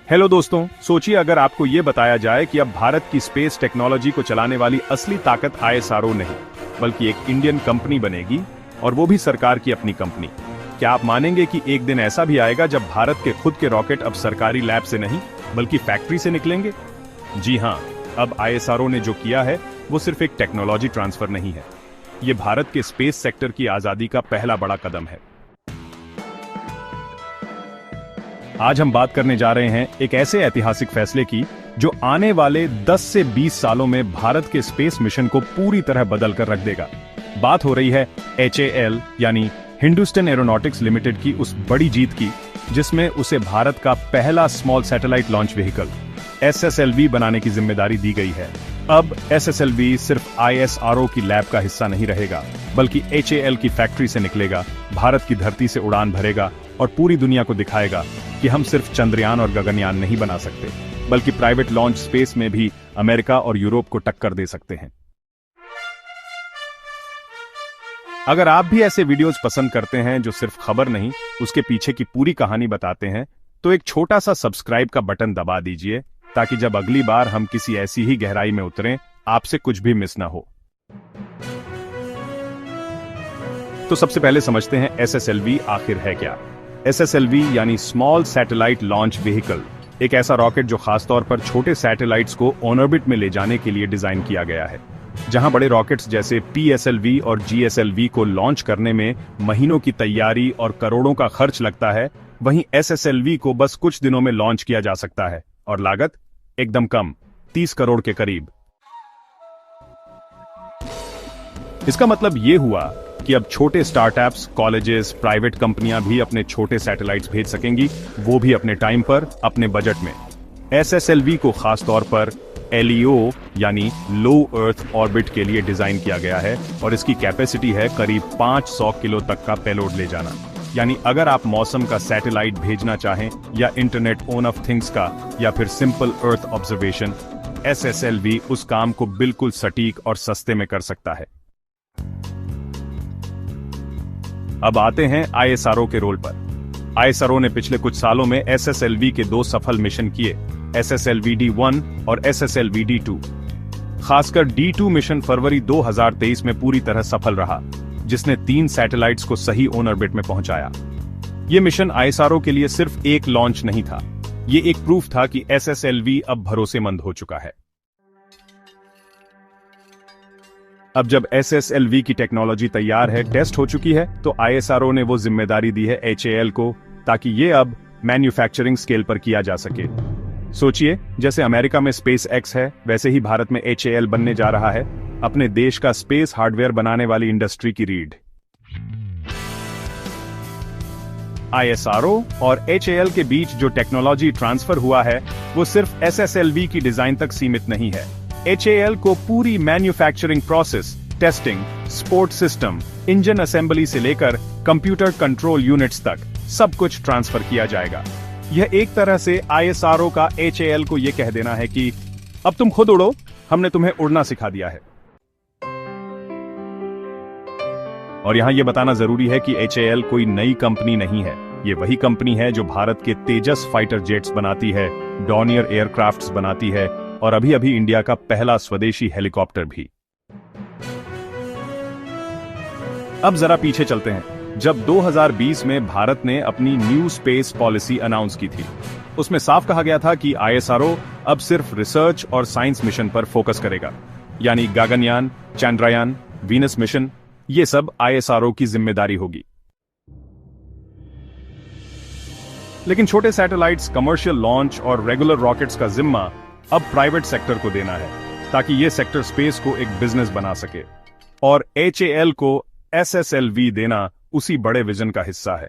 Hello दोस्तों, सोचिए अगर आपको ये बताया जाए कि अब भारत की स्पेस टेक्नोलॉजी को चलाने वाली असली ताकत आईएसआरओ नहीं बल्कि एक इंडियन कंपनी बनेगी, और वो भी सरकार की अपनी कंपनी। क्या आप मानेंगे कि एक दिन ऐसा भी आएगा जब भारत के खुद के रॉकेट अब सरकारी लैब से नहीं बल्कि फैक्ट्री से निकलेंगे? जी हाँ, अब आईएसआरओ ने जो किया है वो सिर्फ एक टेक्नोलॉजी ट्रांसफर नहीं है, ये भारत के स्पेस सेक्टर की आजादी का पहला बड़ा कदम है। आज हम बात करने जा रहे हैं एक ऐसे ऐतिहासिक फैसले की जो आने वाले 10 से 20 सालों में भारत के स्पेस मिशन को पूरी तरह बदल कर रख देगा। बात हो रही है HAL यानी हिंदुस्तान एरोनॉटिक्स लिमिटेड की उस बड़ी जीत की जिसमें उसे भारत का पहला small satellite launch vehicle SSLV बनाने की जिम्मेदारी दी गई है। अब SSLV सिर्फ ISRO की लैब का हिस्सा नहीं रहेगा बल्कि HAL की फैक्ट्री से निकलेगा, भारत की धरती से उड़ान भरेगा और पूरी दुनिया को दिखाएगा कि हम सिर्फ चंद्रयान और गगनयान नहीं बना सकते बल्कि प्राइवेट लॉन्च स्पेस में भी अमेरिका और यूरोप को टक्कर दे सकते हैं। अगर आप भी ऐसे वीडियोस पसंद करते हैं जो सिर्फ खबर नहीं उसके पीछे की पूरी कहानी बताते हैं, तो एक छोटा सा सब्सक्राइब का बटन दबा दीजिए ताकि जब अगली बार हम किसी ऐसी ही गहराई में उतरें आपसे कुछ भी मिस ना हो। तो सबसे पहले समझते हैं SSLV आखिर है क्या। SSLV यानी स्मॉल सैटेलाइट लॉन्च व्हीकल एक ऐसा रॉकेट जो खासतौर पर छोटे सैटेलाइट्स को ऑन ऑर्बिट में ले जाने के लिए डिजाइन किया गया है। जहां बड़े रॉकेट्स जैसे PSLV और GSLV को लॉन्च करने में महीनों की तैयारी और करोड़ों का खर्च लगता है, वहीं SSLV को बस कुछ दिनों में लॉन्च किया जा सकता है और लागत एकदम कम, 30 करोड़ के करीब। इसका मतलब यह हुआ कि अब छोटे स्टार्टअप्स, कॉलेजेस, प्राइवेट कंपनियां भी अपने छोटे सैटेलाइट्स भेज सकेंगी, वो भी अपने टाइम पर, अपने बजट में। SSLV को खास तौर पर LEO यानी लो अर्थ ऑर्बिट के लिए डिजाइन किया गया है और इसकी कैपेसिटी है करीब 500 किलो तक का पेलोड ले जाना। यानी अगर आप मौसम का सैटेलाइट भेजना चाहें या इंटरनेट ऑफ थिंग्स का या फिर सिंपल अर्थ ऑब्जर्वेशन, SSLV उस काम को बिल्कुल सटीक और सस्ते में कर सकता है। अब आते हैं ISRO के रोल पर। ISRO ने पिछले कुछ सालों में SSLV के 2 सफल मिशन किए, SSLV-D1 और SSLV-D2। खासकर D2 मिशन फरवरी 2023 में पूरी तरह सफल रहा, जिसने 3 सैटेलाइट्स को सही ऑन ऑर्बिट में पहुंचाया। यह मिशन ISRO के लिए सिर्फ एक लॉन्च नहीं था, यह एक प्रूफ था कि SSLV अब भरोसेमंद हो चुका है। अब जब SSLV की टेक्नोलॉजी तैयार है, टेस्ट हो चुकी है, तो ISRO ने वो जिम्मेदारी दी है HAL को ताकि ये अब मैन्युफैक्चरिंग स्केल पर किया जा सके। सोचिए, जैसे अमेरिका में SpaceX है, वैसे ही भारत में HAL बनने जा रहा है, अपने देश का स्पेस हार्डवेयर बनाने वाली इंडस्ट्री की रीढ़। ISRO और HAL के बीच जो टेक्नोलॉजी ट्रांसफर हुआ है वो सिर्फ SSLV की डिजाइन तक सीमित नहीं है। HAL को पूरी manufacturing process, testing, support system, engine assembly से लेकर कंप्यूटर कंट्रोल यूनिट्स तक सब कुछ ट्रांसफर किया जाएगा। यह एक तरह से ISRO का HAL को यह कह देना है कि अब तुम खुद उड़ो, हमने तुम्हें उड़ना सिखा दिया है। और यहां यह बताना जरूरी है कि HAL कोई नई कंपनी नहीं है, ये वही कंपनी है जो भारत के तेजस फाइटर जेट्स बनाती है, डॉनियर एयरक्राफ्ट्स बनाती है और अभी अभी इंडिया का पहला स्वदेशी हेलीकॉप्टर भी। अब जरा पीछे चलते हैं। जब 2020 में भारत ने अपनी न्यू स्पेस पॉलिसी अनाउंस की थी, उसमें साफ कहा गया था कि ISRO अब सिर्फ रिसर्च और साइंस मिशन पर फोकस करेगा, यानी गगनयान, चंद्रयान, वीनस मिशन, ये सब ISRO की जिम्मेदारी होगी। लेकिन छोटे सैटेलाइट्स, कमर्शियल लॉन्च और रेगुलर रॉकेट्स का जिम्मा अब प्राइवेट सेक्टर को देना है ताकि यह सेक्टर स्पेस को एक बिजनेस बना सके, और HAL को SSLV देना उसी बड़े विजन का हिस्सा है।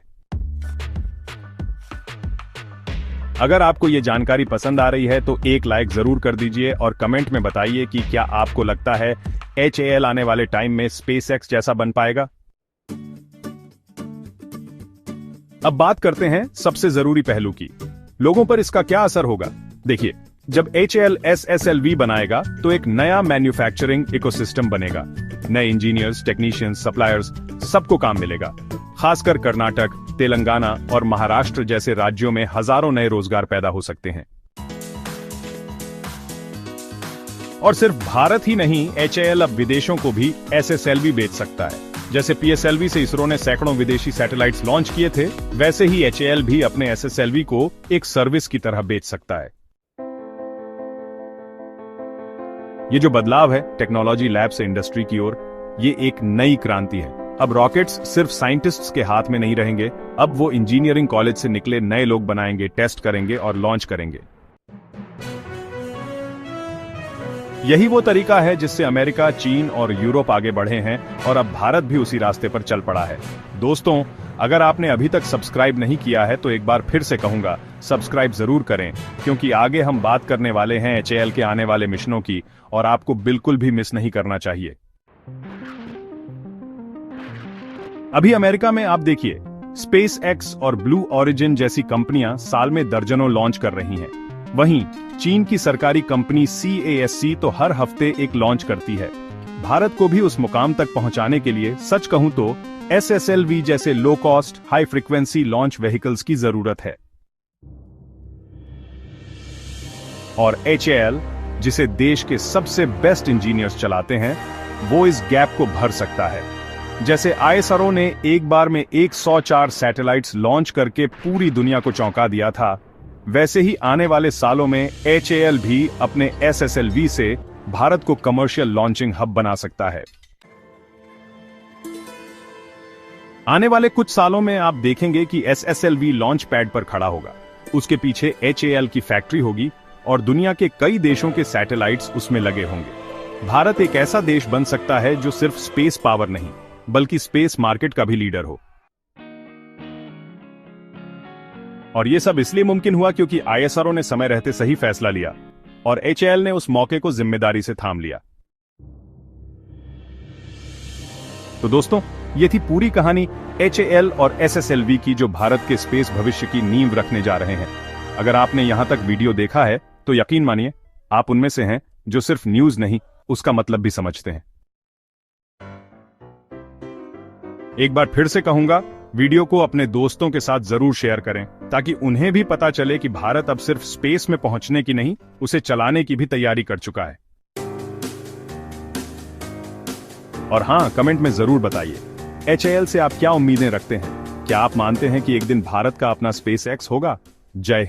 अगर आपको यह जानकारी पसंद आ रही है तो एक लाइक जरूर कर दीजिए और कमेंट में बताइए कि क्या आपको लगता है HAL आने वाले टाइम में SpaceX जैसा बन पाएगा। अब बात करते हैं सबसे जरूरी पहलू की, लोगों पर इसका क्या असर होगा। देखिए, जब HAL SSLV बनाएगा तो एक नया मैन्युफैक्चरिंग इकोसिस्टम बनेगा, नए इंजीनियर्स, टेक्नीशियंस, सप्लायर्स, सबको काम मिलेगा। खासकर कर्नाटक, तेलंगाना और महाराष्ट्र जैसे राज्यों में हजारों नए रोजगार पैदा हो सकते हैं। और सिर्फ भारत ही नहीं, HAL अब विदेशों को भी SSLV बेच सकता है। जैसे PSLV से इसरो ने सैकड़ों विदेशी सैटेलाइट्स लॉन्च किए थे, वैसे ही HAL भी अपने SSLV को एक सर्विस की तरह बेच सकता है। ये जो बदलाव है टेक्नोलॉजी लैब से इंडस्ट्री की ओर, ये एक नई क्रांति है। अब रॉकेट्स सिर्फ साइंटिस्ट्स के हाथ में नहीं रहेंगे, अब वो इंजीनियरिंग कॉलेज से निकले नए लोग बनाएंगे, टेस्ट करेंगे और लॉन्च करेंगे। यही वो तरीका है जिससे अमेरिका, चीन और यूरोप आगे बढ़े हैं और अब भारत भी उसी रास्ते पर चल पड़ा है। दोस्तों, अगर आपने अभी तक सब्सक्राइब नहीं किया है तो एक बार फिर से कहूंगा, सब्सक्राइब जरूर करें, क्योंकि आगे हम बात करने वाले हैं HAL के आने वाले मिशनों की और आपको बिल्कुल भी मिस नहीं करना चाहिए। अभी अमेरिका में आप देखिए, SpaceX और ब्लू ओरिजिन जैसी कंपनियां साल में दर्जनों लॉन्च कर रही हैं। वहीं चीन की सरकारी कंपनी CASC तो हर हफ्ते एक लॉन्च करती है। भारत को भी उस मुकाम तक पहुंचाने के लिए सच कहूं तो SSLV जैसे low cost, high frequency launch vehicles की जरूरत है। और HAL, जिसे देश के सबसे बेस्ट इंजीनियर्स चलाते हैं, वो इस गैप को भर सकता है। जैसे ISRO ने एक बार में 104 सैटेलाइट्स लॉन्च करके पूरी दुनिया को चौंका दिया था, वैसे ही आने वाले सालों में HAL भी अपने SSLV से भारत को कमर्शियल लॉन्चिंग हब बना सकता है। आने वाले कुछ सालों में आप देखेंगे कि SSLV लॉन्च पैड पर खड़ा होगा, उसके पीछे HAL की फैक्ट्री होगी और दुनिया के कई देशों के सैटेलाइट्स उसमें लगे होंगे। भारत एक ऐसा देश बन सकता है जो सिर्फ स्पेस पावर नहीं, बल्कि स्पेस मार्केट का भी लीडर हो। और ये सब इसलिए मुमकिन हुआ क्योंकि ISRO ने समय रहते सही फैसला लिया और HAL ने उस मौके को जिम्मेदारी से थाम लिया। तो दोस्तों, ये थी पूरी कहानी HAL और SSLV की, जो भारत के स्पेस भविष्य की नींव रखने जा रहे हैं। अगर आपने यहां तक वीडियो देखा है तो यकीन मानिए आप उनमें से हैं जो सिर्फ न्यूज नहीं, उसका मतलब भी समझते हैं। एक बार फिर से कहूंगा, वीडियो को अपने दोस्तों के साथ जरूर शेयर करें ताकि उन्हें भी पता चले कि भारत अब सिर्फ स्पेस में पहुंचने की नहीं, उसे चलाने की भी तैयारी कर चुका है। और हां, कमेंट में जरूर बताइए, HAL से आप क्या उम्मीदें रखते हैं? क्या आप मानते हैं कि एक दिन भारत का अपना SpaceX होगा? जय हिंद।